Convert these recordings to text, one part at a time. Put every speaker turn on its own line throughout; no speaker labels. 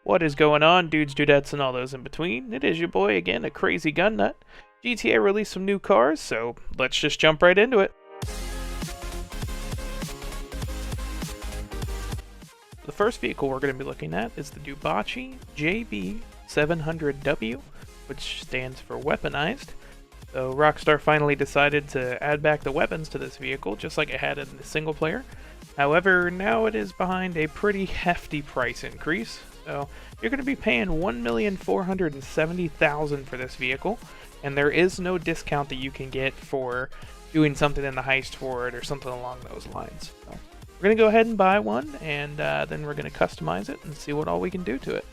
What is going on, dudes, dudettes, and all those in between? It is your boy again, a crazy gun nut. GTA released some new cars, so let's just jump right into it. The first vehicle we're going to be looking at is the Dubachi JB700W, which stands for weaponized. So Rockstar finally decided to add back the weapons to this vehicle, just like it had in the single player. However, now it is behind a pretty hefty price increase. So you're going to be paying $1,470,000 for this vehicle, and there is no discount that you can get for doing something in the heist for it or something along those lines. So we're going to go ahead and buy one, and then we're going to customize it and see what all we can do to it.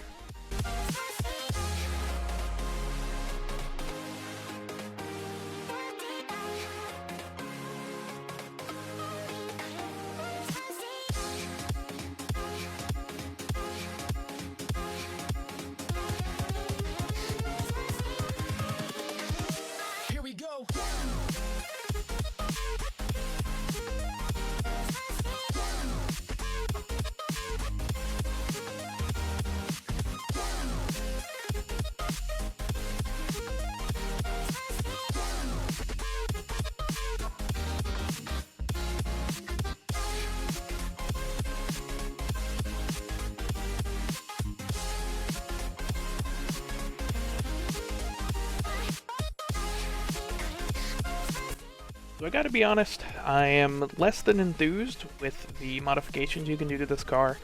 So I gotta be honest, I am less than enthused with the modifications you can do to this car.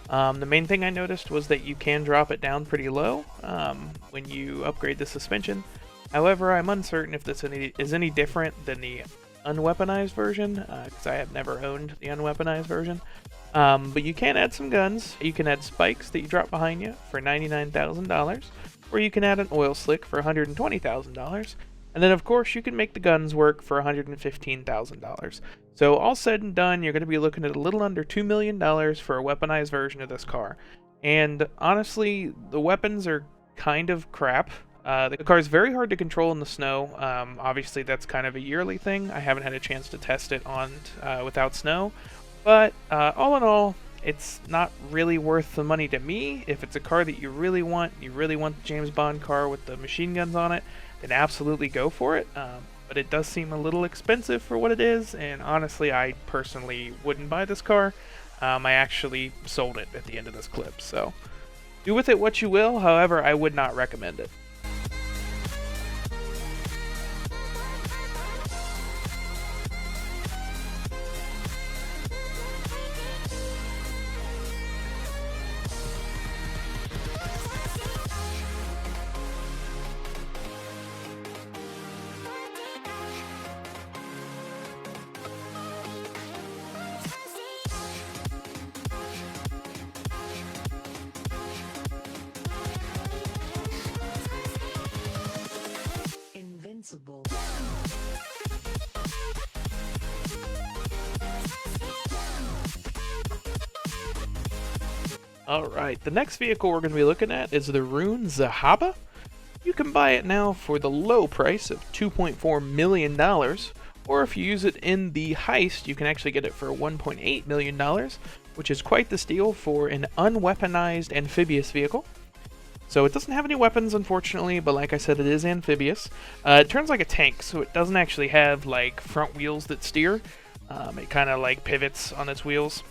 The main thing I noticed was that you can drop it down pretty low when you upgrade the suspension. However, I'm uncertain if this is any different than the unweaponized version, because I have never owned the unweaponized version. But you can add some guns. You can add spikes that you drop behind you for $99,000, or you can add an oil slick for $120,000. And then, of course, you can make the guns work for $115,000. So all said and done, you're going to be looking at a little under $2 million for a weaponized version of this car. And honestly, the weapons are kind of crap. The car is very hard to control in the snow. Obviously, that's kind of a yearly thing. I haven't had a chance to test it on without snow. But all in all, it's not really worth the money to me. If it's a car that you really want the James Bond car with the machine guns on it, then absolutely go for it. But it does seem a little expensive for what it is, and honestly, I personally wouldn't buy this car. I actually sold it at the end of this clip, so do with it what you will. However, I would not recommend it. Alright, the next vehicle we're going to be looking at is the Rune Zhaba. You can buy it now for the low price of $2.4 million, or if you use it in the heist, you can actually get it for $1.8 million, which is quite the steal for an unweaponized amphibious vehicle. So it doesn't have any weapons, unfortunately, but like I said, it is amphibious. It turns like a tank, so it doesn't actually have like front wheels that steer. It kind of like pivots on its wheels.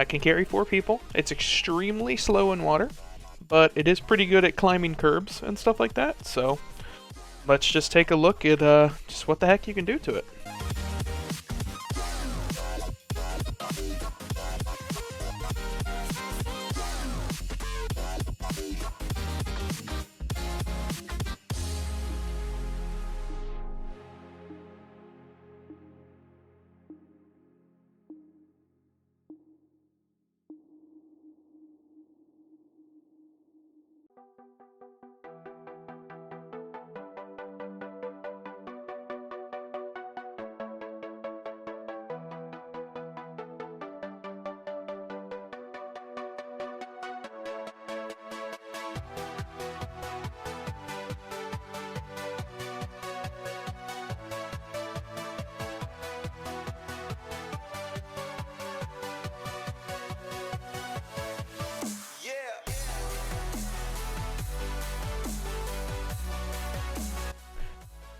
Can carry 4 people. It's extremely slow in water, but it is pretty good at climbing curbs and stuff like that. So let's just take a look at just what the heck you can do to it.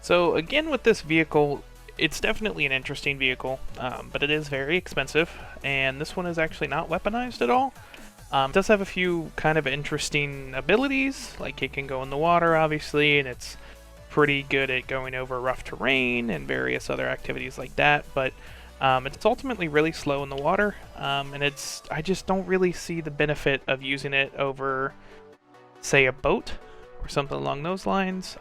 So again, with this vehicle, it's definitely an interesting vehicle, but it is very expensive, and this one is actually not weaponized at all. It does have a few kind of interesting abilities, like it can go in the water, obviously, and it's pretty good at going over rough terrain and various other activities like that, but it's ultimately really slow in the water, and I just don't really see the benefit of using it over, say, a boat or something along those lines.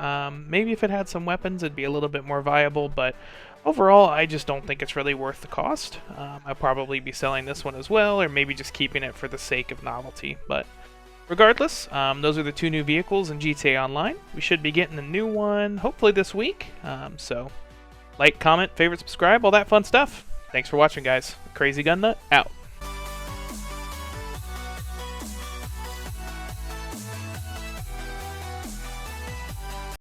Maybe if it had some weapons, it'd be a little bit more viable, but overall, I just don't think it's really worth the cost. I'll probably be selling this one as well, or maybe just keeping it for the sake of novelty. But regardless, those are the two new vehicles in GTA Online. We should be getting a new one hopefully this week. So like, comment, favorite, subscribe, all that fun stuff. Thanks for watching, guys. Crazy Gun Nut, out.